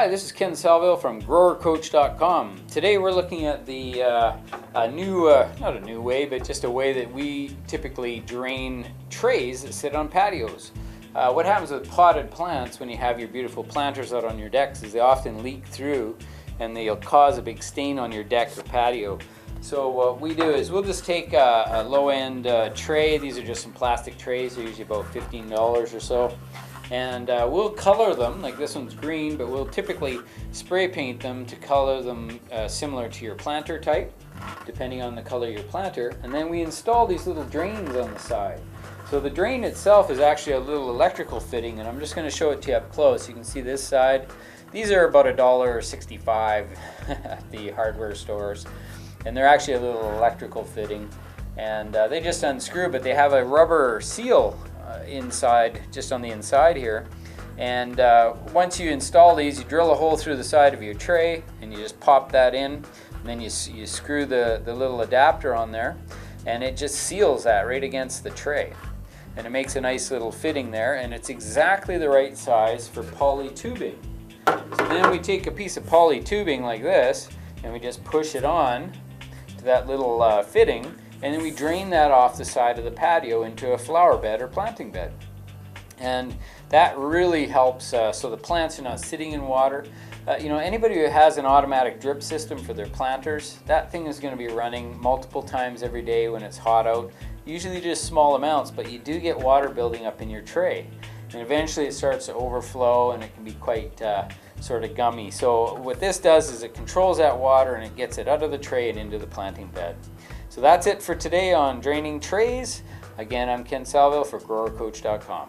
Hi, this is Ken Salvail from GrowerCoach.com. Today we're looking at the not a new way, but just a way that we typically drain trays that sit on patios. What happens with potted plants when you have your beautiful planters out on your decks is they often leak through and they'll cause a big stain on your deck or patio. So what we do is we'll just take a low-end tray. These are just some plastic trays. They're usually about $15 or so. And we'll color them, like this one's green, but we'll typically spray paint them to color them similar to your planter type, depending on the color of your planter. And then we install these little drains on the side. So the drain itself is actually a little electrical fitting, and I'm just going to show it to you up close. You can see this side. These are about $1.65 at the hardware stores, and they're actually a little electrical fitting. And they just unscrew, but they have a rubber seal inside, just on the inside here. And once you install these, you drill a hole through the side of your tray and you just pop that in, and then you screw the little adapter on there, and it just seals that right against the tray, and it makes a nice little fitting there, and it's exactly the right size for poly tubing. So then we take a piece of poly tubing like this and we just push it on to that little fitting, and then we drain that off the side of the patio into a flower bed or planting bed. And that really helps so the plants are not sitting in water. Anybody who has an automatic drip system for their planters, that thing is going to be running multiple times every day when it's hot out. Usually just small amounts, but you do get water building up in your tray. And eventually it starts to overflow and it can be quite sort of gummy. So what this does is it controls that water and it gets it out of the tray and into the planting bed. So that's it for today on draining trays. Again, I'm Ken Salvail for GrowerCoach.com.